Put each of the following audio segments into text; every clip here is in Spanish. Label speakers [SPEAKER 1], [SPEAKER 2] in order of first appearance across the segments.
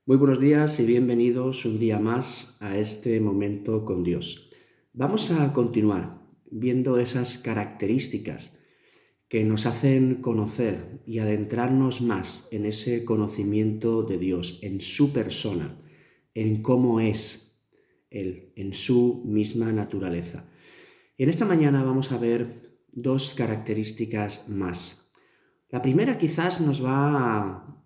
[SPEAKER 1] Muy buenos días y bienvenidos un día más a este momento con Dios. Vamos a continuar viendo esas características que nos hacen conocer y adentrarnos más en ese conocimiento de Dios, en su persona, en cómo es Él, en su misma naturaleza. Y en esta mañana vamos a ver dos características más. La primera quizás nos va a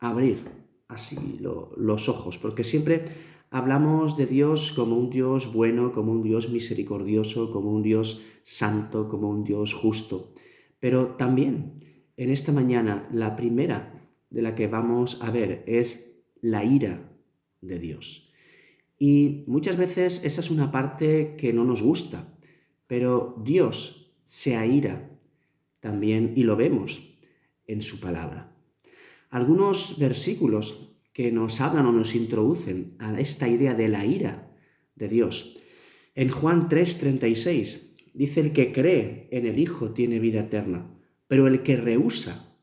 [SPEAKER 1] abrir así los ojos, porque siempre hablamos de Dios como un Dios bueno, como un Dios misericordioso, como un Dios santo, como un Dios justo. Pero también en esta mañana la primera de la que vamos a ver es la ira de Dios. Y muchas veces esa es una parte que no nos gusta, pero Dios se aira también y lo vemos en su palabra. Algunos versículos que nos hablan o nos introducen a esta idea de la ira de Dios. En Juan 3:36 dice: el que cree en el Hijo tiene vida eterna, pero el que rehúsa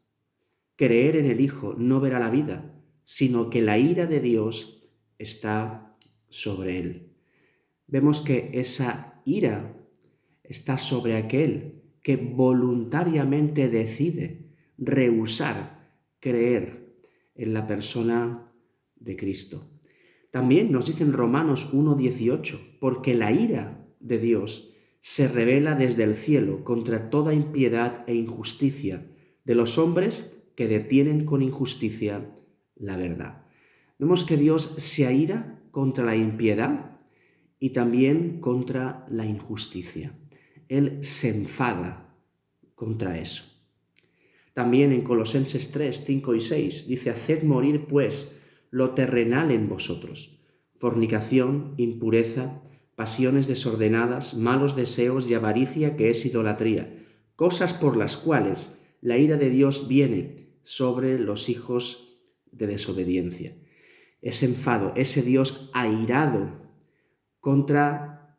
[SPEAKER 1] creer en el Hijo no verá la vida, sino que la ira de Dios está sobre él. Vemos que esa ira está sobre aquel que voluntariamente decide rehusar creer en la persona de Cristo. También nos dice en Romanos 1:18, porque la ira de Dios se revela desde el cielo contra toda impiedad e injusticia de los hombres que detienen con injusticia la verdad. Vemos que Dios se aira contra la impiedad y también contra la injusticia. Él se enfada contra eso. También en Colosenses 3, 5 y 6 dice: haced morir pues lo terrenal en vosotros: fornicación, impureza, pasiones desordenadas, malos deseos y avaricia, que es idolatría, cosas por las cuales la ira de Dios viene sobre los hijos de desobediencia. Ese enfado, ese Dios airado contra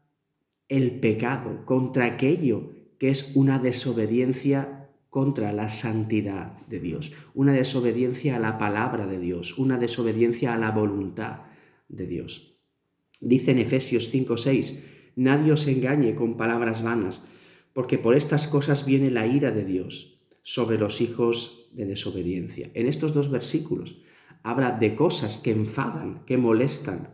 [SPEAKER 1] el pecado, contra aquello que es una desobediencia contra la santidad de Dios, una desobediencia a la palabra de Dios, una desobediencia a la voluntad de Dios. Dice en Efesios 5:6: nadie os engañe con palabras vanas, porque por estas cosas viene la ira de Dios sobre los hijos de desobediencia. En estos dos versículos habla de cosas que enfadan, que molestan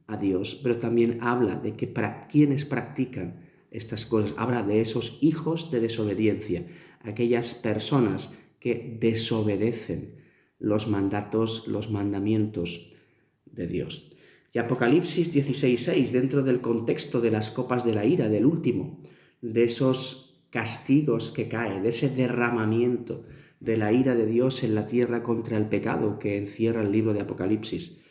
[SPEAKER 1] a Dios, pero también habla de que para quienes practican estas cosas, habla de esos hijos de desobediencia, aquellas personas que desobedecen los mandatos, los mandamientos de Dios. Y Apocalipsis 16:6, dentro del contexto de las copas de la ira, del último, de esos castigos que caen, de ese derramamiento de la ira de Dios en la tierra contra el pecado que encierra el libro de Apocalipsis.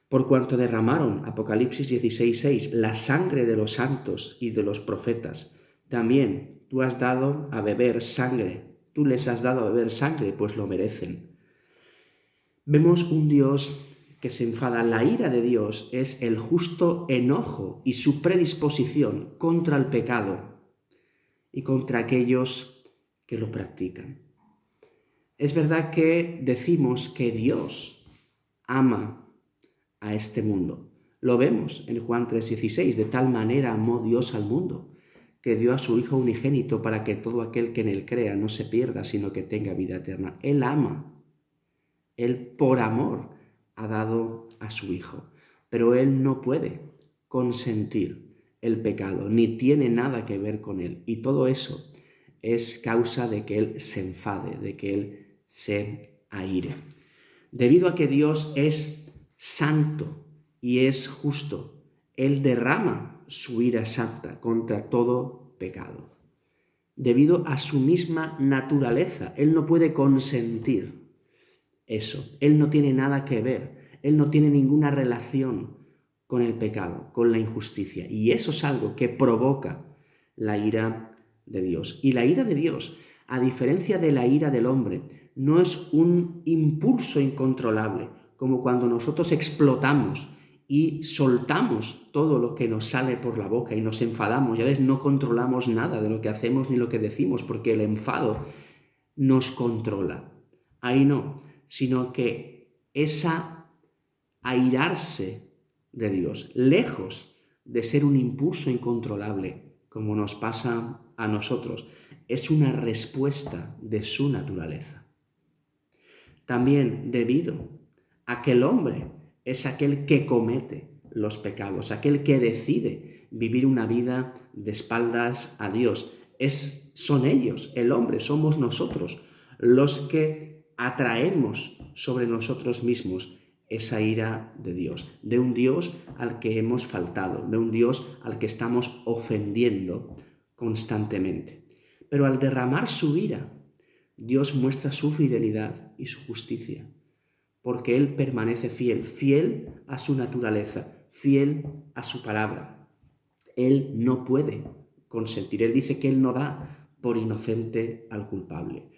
[SPEAKER 1] Por cuanto derramaron, Apocalipsis 16:6, la sangre de los santos y de los profetas, también tú has dado a beber sangre, tú les has dado a beber sangre, pues lo merecen. Vemos un Dios que se enfada. La ira de Dios es el justo enojo y su predisposición contra el pecado y contra aquellos que lo practican. Es verdad que decimos que Dios ama a este mundo. Lo vemos en Juan 3:16, de tal manera amó Dios al mundo, que dio a su Hijo unigénito para que todo aquel que en él crea no se pierda, sino que tenga vida eterna. Él ama, él por amor ha dado a su Hijo, pero él no puede consentir el pecado, ni tiene nada que ver con él. Y todo eso es causa de que él se enfade, de que él se aire. Debido a que Dios es santo y es justo, él derrama su ira santa contra todo pecado. Debido a su misma naturaleza, él no puede consentir eso. Él no tiene nada que ver, él no tiene ninguna relación con el pecado, con la injusticia. Y eso es algo que provoca la ira de Dios. Y la ira de Dios, a diferencia de la ira del hombre, no es un impulso incontrolable, como cuando nosotros explotamos y soltamos todo lo que nos sale por la boca y nos enfadamos. Ya ves, no controlamos nada de lo que hacemos ni lo que decimos, porque el enfado nos controla. Ahí no, sino que esa airarse de Dios, lejos de ser un impulso incontrolable, como nos pasa a nosotros. Es una respuesta de su naturaleza. También debido a que el hombre es aquel que comete los pecados, aquel que decide vivir una vida de espaldas a Dios. Son ellos, el hombre, somos nosotros, los que atraemos sobre nosotros mismos esa ira de Dios, de un Dios al que hemos faltado, de un Dios al que estamos ofendiendo constantemente. Pero al derramar su ira, Dios muestra su fidelidad y su justicia, porque Él permanece fiel, fiel a su naturaleza, fiel a su palabra. Él no puede consentir, Él dice que Él no da por inocente al culpable.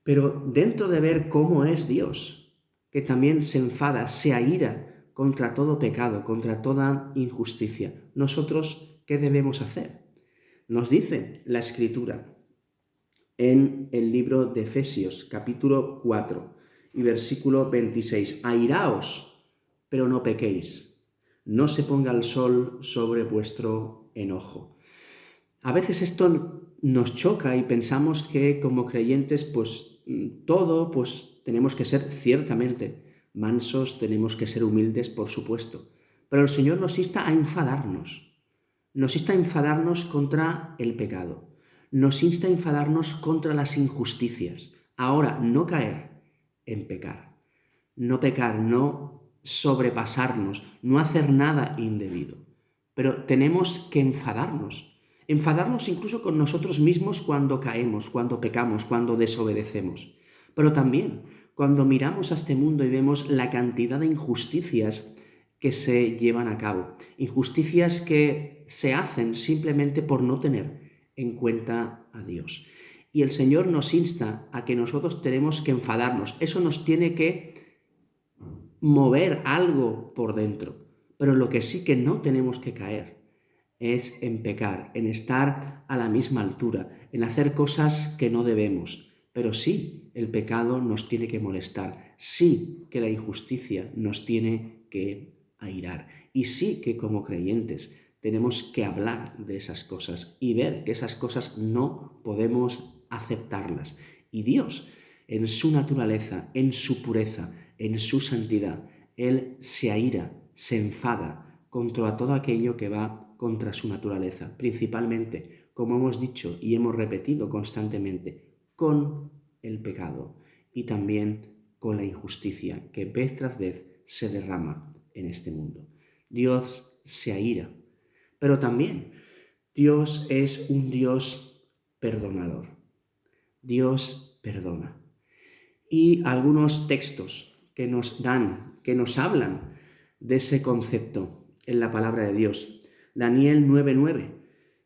[SPEAKER 1] Pero dentro de ver cómo es Dios, que también se enfada, se aira contra todo pecado, contra toda injusticia, nosotros, ¿qué debemos hacer? Nos dice la Escritura en el libro de Efesios, capítulo 4 y versículo 26. Airaos, pero no pequéis. No se ponga el sol sobre vuestro enojo. A veces esto nos choca y pensamos que como creyentes, pues tenemos que ser ciertamente mansos, tenemos que ser humildes, por supuesto. Pero el Señor nos insta a enfadarnos. Nos insta a enfadarnos contra el pecado. Nos insta a enfadarnos contra las injusticias. Ahora, no caer en pecar. No pecar, no sobrepasarnos, no hacer nada indebido. Pero tenemos que enfadarnos. Enfadarnos incluso con nosotros mismos cuando caemos, cuando pecamos, cuando desobedecemos. Pero también cuando miramos a este mundo y vemos la cantidad de injusticias que se llevan a cabo. Injusticias que se hacen simplemente por no tener en cuenta a Dios. Y el Señor nos insta a que nosotros tenemos que enfadarnos. Eso nos tiene que mover algo por dentro. Pero lo que sí que no tenemos que caer es en pecar, en estar a la misma altura, en hacer cosas que no debemos. Pero sí, el pecado nos tiene que molestar. Sí que la injusticia nos tiene que airar. Y sí que como creyentes tenemos que hablar de esas cosas y ver que esas cosas no podemos aceptarlas. Y Dios, en su naturaleza, en su pureza, en su santidad, Él se aira, se enfada contra todo aquello que va contra su naturaleza, principalmente, como hemos dicho y hemos repetido constantemente, con el pecado y también con la injusticia que vez tras vez se derrama en este mundo. Dios se aira, pero también Dios es un Dios perdonador. Dios perdona. Y algunos textos que nos hablan de ese concepto en la palabra de Dios. Daniel 9:9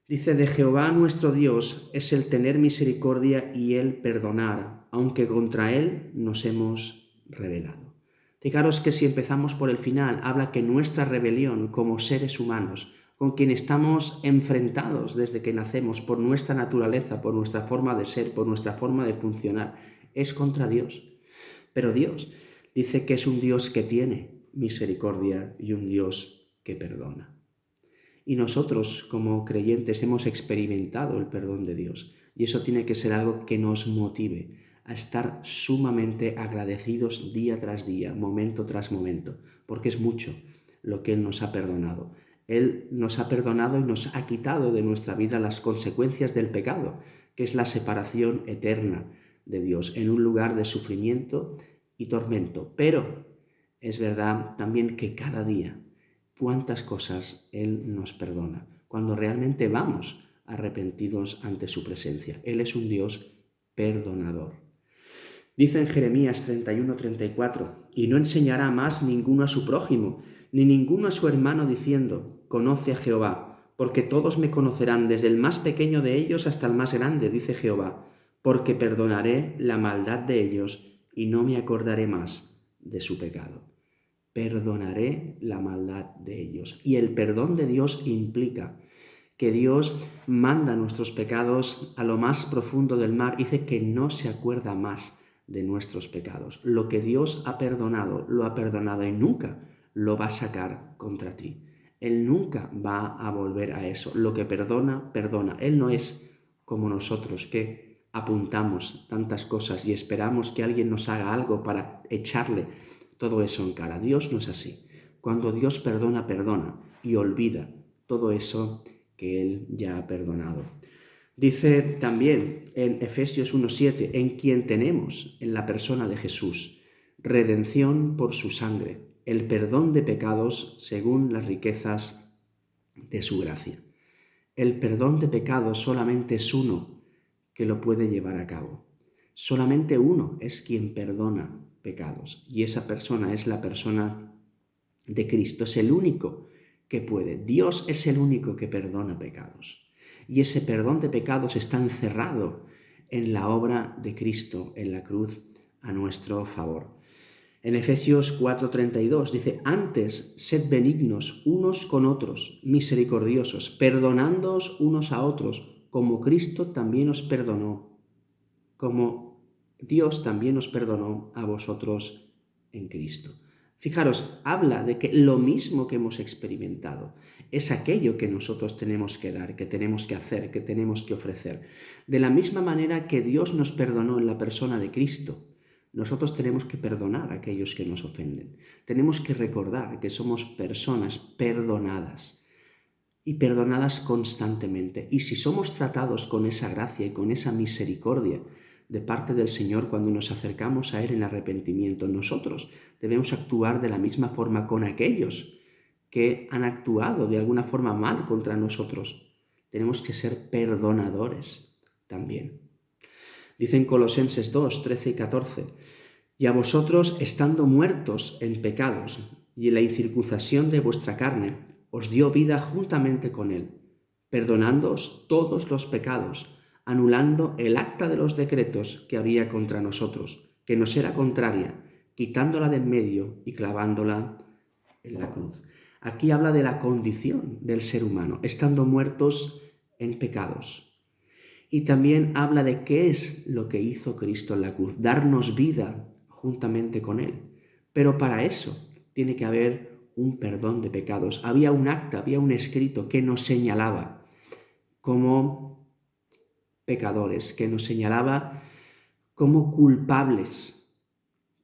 [SPEAKER 1] dice: de Jehová nuestro Dios es el tener misericordia y el perdonar, aunque contra él nos hemos rebelado. Fijaros que si empezamos por el final, habla que nuestra rebelión como seres humanos, con quien estamos enfrentados desde que nacemos por nuestra naturaleza, por nuestra forma de ser, por nuestra forma de funcionar, es contra Dios. Pero Dios dice que es un Dios que tiene misericordia y un Dios que perdona. Y nosotros como creyentes hemos experimentado el perdón de Dios. Y eso tiene que ser algo que nos motive a estar sumamente agradecidos día tras día, momento tras momento, porque es mucho lo que Él nos ha perdonado. Él nos ha perdonado y nos ha quitado de nuestra vida las consecuencias del pecado, que es la separación eterna de Dios, en un lugar de sufrimiento y tormento. Pero es verdad también que cada día, cuántas cosas Él nos perdona, cuando realmente vamos arrepentidos ante su presencia. Él es un Dios perdonador. Dice en Jeremías 31:34, y no enseñará más ninguno a su prójimo, ni ninguno a su hermano, diciendo: conoce a Jehová, porque todos me conocerán, desde el más pequeño de ellos hasta el más grande, dice Jehová, porque perdonaré la maldad de ellos y no me acordaré más de su pecado. Perdonaré la maldad de ellos. Y el perdón de Dios implica que Dios manda nuestros pecados a lo más profundo del mar. Dice que no se acuerda más de nuestros pecados. Lo que Dios ha perdonado, lo ha perdonado y nunca lo va a sacar contra ti. Él nunca va a volver a eso. Lo que perdona, perdona. Él no es como nosotros, que apuntamos tantas cosas y esperamos que alguien nos haga algo para echarle todo eso en cara. Dios no es así. Cuando Dios perdona, perdona y olvida todo eso que Él ya ha perdonado. Dice también en Efesios 1:7, en quien tenemos, en la persona de Jesús, redención por su sangre, el perdón de pecados según las riquezas de su gracia. El perdón de pecados solamente es uno que lo puede llevar a cabo. Solamente uno es quien perdona pecados y esa persona es la persona de Cristo. Es el único que puede. Dios es el único que perdona pecados. Y ese perdón de pecados está encerrado en la obra de Cristo en la cruz a nuestro favor. En Efesios 4:32 dice, antes sed benignos unos con otros, misericordiosos, perdonándoos unos a otros, como Cristo también os perdonó, como Dios también os perdonó a vosotros en Cristo. Fijaros, habla de que lo mismo que hemos experimentado es aquello que nosotros tenemos que dar, que tenemos que hacer, que tenemos que ofrecer. De la misma manera que Dios nos perdonó en la persona de Cristo, nosotros tenemos que perdonar a aquellos que nos ofenden. Tenemos que recordar que somos personas perdonadas y perdonadas constantemente. Y si somos tratados con esa gracia y con esa misericordia de parte del Señor cuando nos acercamos a Él en arrepentimiento, nosotros debemos actuar de la misma forma con aquellos que han actuado de alguna forma mal contra nosotros. Tenemos que ser perdonadores también. Dice en Colosenses 2:13 y 14, y a vosotros, estando muertos en pecados y en la incircuncisión de vuestra carne, os dio vida juntamente con Él, perdonándoos todos los pecados, anulando el acta de los decretos que había contra nosotros, que nos era contraria, quitándola de en medio y clavándola en la cruz. Aquí habla de la condición del ser humano, estando muertos en pecados. Y también habla de qué es lo que hizo Cristo en la cruz, darnos vida juntamente con Él. Pero para eso tiene que haber un perdón de pecados. Había un acta, había un escrito que nos señalaba como pecadores, que nos señalaba como culpables,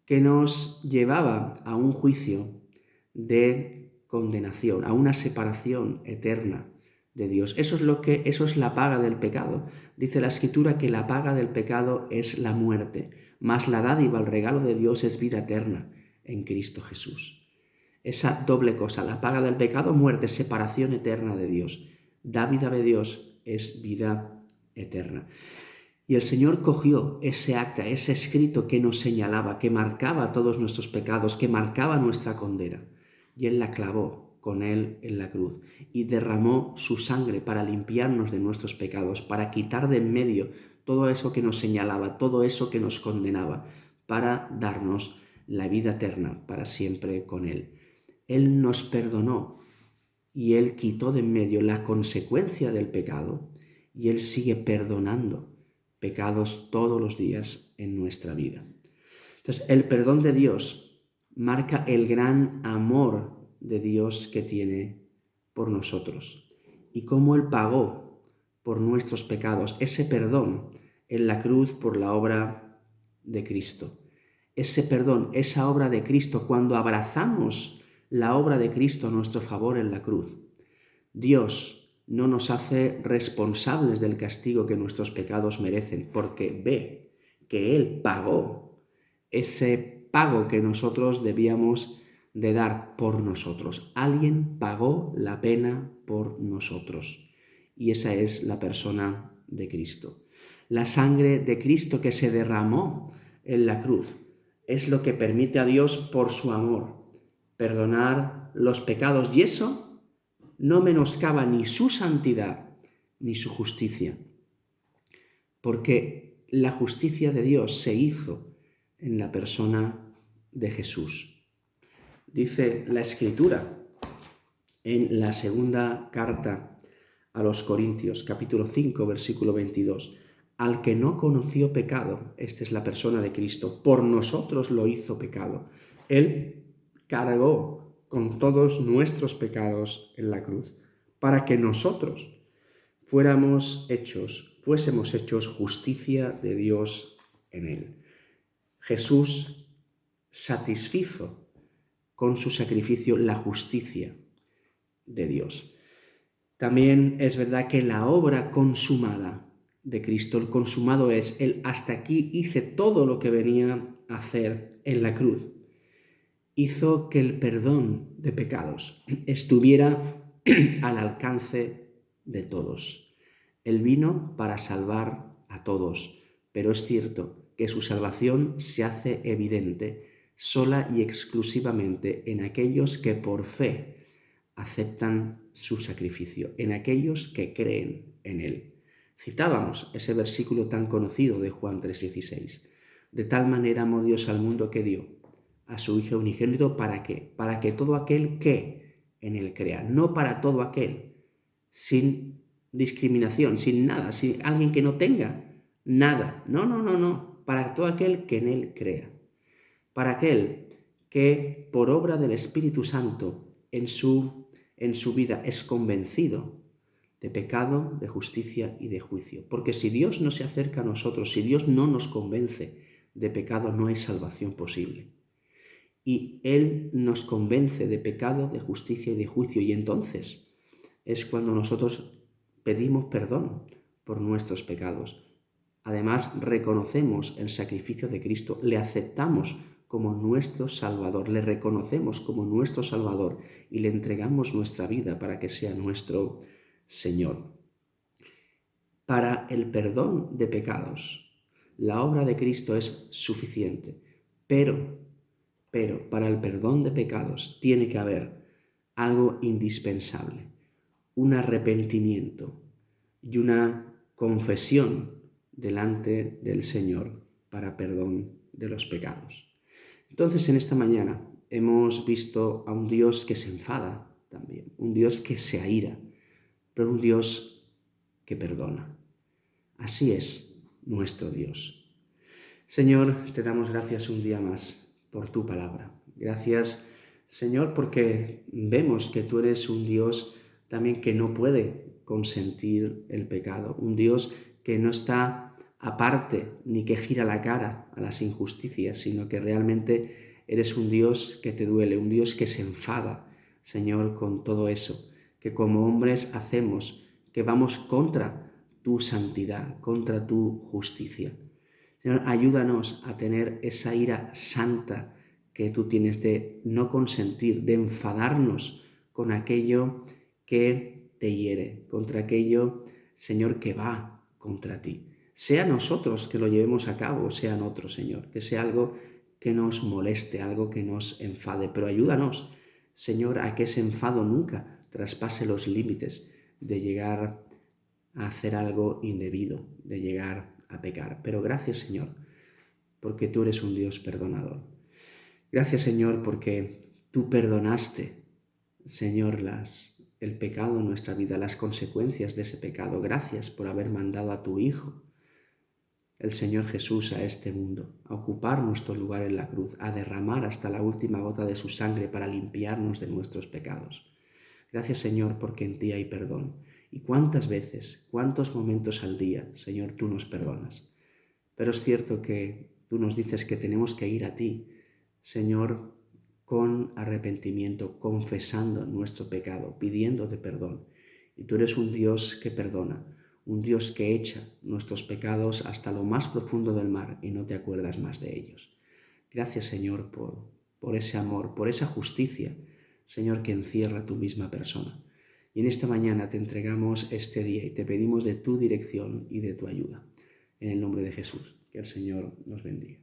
[SPEAKER 1] que nos llevaba a un juicio de condenación, a una separación eterna de Dios. Eso es la paga del pecado. Dice la Escritura que la paga del pecado es la muerte, mas la dádiva, el regalo de Dios es vida eterna en Cristo Jesús. Esa doble cosa, la paga del pecado, muerte, separación eterna de Dios. Dávida de Dios es vida eterna. Y el Señor cogió ese acta, ese escrito que nos señalaba, que marcaba todos nuestros pecados, que marcaba nuestra condena, y Él la clavó con Él en la cruz y derramó su sangre para limpiarnos de nuestros pecados, para quitar de en medio todo eso que nos señalaba, todo eso que nos condenaba, para darnos la vida eterna para siempre con Él. Él nos perdonó y Él quitó de en medio la consecuencia del pecado y Él sigue perdonando pecados todos los días en nuestra vida. Entonces, el perdón de Dios marca el gran amor de Dios que tiene por nosotros y cómo Él pagó por nuestros pecados, ese perdón en la cruz por la obra de Cristo. Ese perdón, esa obra de Cristo, cuando abrazamos la obra de Cristo a nuestro favor en la cruz, Dios no nos hace responsables del castigo que nuestros pecados merecen, porque ve que Él pagó ese pago que nosotros debíamos de dar por nosotros. Alguien pagó la pena por nosotros y esa es la persona de Cristo. La sangre de Cristo que se derramó en la cruz es lo que permite a Dios, por su amor, perdonar los pecados, y eso no menoscaba ni su santidad ni su justicia, porque la justicia de Dios se hizo en la persona de Jesús. Dice la Escritura en la segunda carta a los Corintios, capítulo 5, versículo 22, al que no conoció pecado, esta es la persona de Cristo, por nosotros lo hizo pecado. Él cargó con todos nuestros pecados en la cruz, para que nosotros fuésemos hechos justicia de Dios en él. Jesús satisfizo con su sacrificio la justicia de Dios. También es verdad que la obra consumada de Cristo, el consumado es el hasta aquí hice todo lo que venía a hacer en la cruz, hizo que el perdón de pecados estuviera al alcance de todos. Él vino para salvar a todos, pero es cierto que su salvación se hace evidente sola y exclusivamente en aquellos que por fe aceptan su sacrificio, en aquellos que creen en él. Citábamos ese versículo tan conocido de Juan 3:16. De tal manera amó Dios al mundo que dio a su Hijo unigénito, ¿para qué? Para que todo aquel que en él crea, no para todo aquel, sin discriminación, sin nada, sin alguien que no tenga nada, no, para todo aquel que en él crea, para aquel que por obra del Espíritu Santo en su vida es convencido de pecado, de justicia y de juicio. Porque si Dios no se acerca a nosotros, si Dios no nos convence de pecado, no hay salvación posible. Y Él nos convence de pecado, de justicia y de juicio. Y entonces es cuando nosotros pedimos perdón por nuestros pecados. Además, reconocemos el sacrificio de Cristo, le aceptamos como nuestro Salvador, le reconocemos como nuestro Salvador y le entregamos nuestra vida para que sea nuestro Señor. Para el perdón de pecados, la obra de Cristo es suficiente, pero para el perdón de pecados tiene que haber algo indispensable, un arrepentimiento y una confesión delante del Señor para perdón de los pecados. Entonces, en esta mañana hemos visto a un Dios que se enfada también, un Dios que se aira, pero un Dios que perdona. Así es nuestro Dios. Señor, te damos gracias un día más por tu palabra. Gracias, Señor, porque vemos que tú eres un Dios también que no puede consentir el pecado, un Dios que no está aparte ni que gira la cara a las injusticias, sino que realmente eres un Dios que te duele, un Dios que se enfada, Señor, con todo eso, que como hombres hacemos, que vamos contra tu santidad, contra tu justicia. Señor, ayúdanos a tener esa ira santa que tú tienes de no consentir, de enfadarnos con aquello que te hiere, contra aquello, Señor, que va contra ti. Sea nosotros que lo llevemos a cabo, sean otros, Señor, que sea algo que nos moleste, algo que nos enfade, pero ayúdanos, Señor, a que ese enfado nunca traspase los límites de llegar a hacer algo indebido, de llegar a pecar. Pero gracias, Señor, porque tú eres un Dios perdonador. Gracias, Señor, porque tú perdonaste, Señor, el pecado en nuestra vida, las consecuencias de ese pecado. Gracias por haber mandado a tu Hijo, el Señor Jesús, a este mundo, a ocupar nuestro lugar en la cruz, a derramar hasta la última gota de su sangre para limpiarnos de nuestros pecados. Gracias, Señor, porque en ti hay perdón. Y cuántas veces, cuántos momentos al día, Señor, tú nos perdonas. Pero es cierto que tú nos dices que tenemos que ir a ti, Señor, con arrepentimiento, confesando nuestro pecado, pidiéndote perdón. Y tú eres un Dios que perdona, un Dios que echa nuestros pecados hasta lo más profundo del mar y no te acuerdas más de ellos. Gracias, Señor, por ese amor, por esa justicia, Señor, que encierra tu misma persona. Y en esta mañana te entregamos este día y te pedimos de tu dirección y de tu ayuda. En el nombre de Jesús, que el Señor nos bendiga.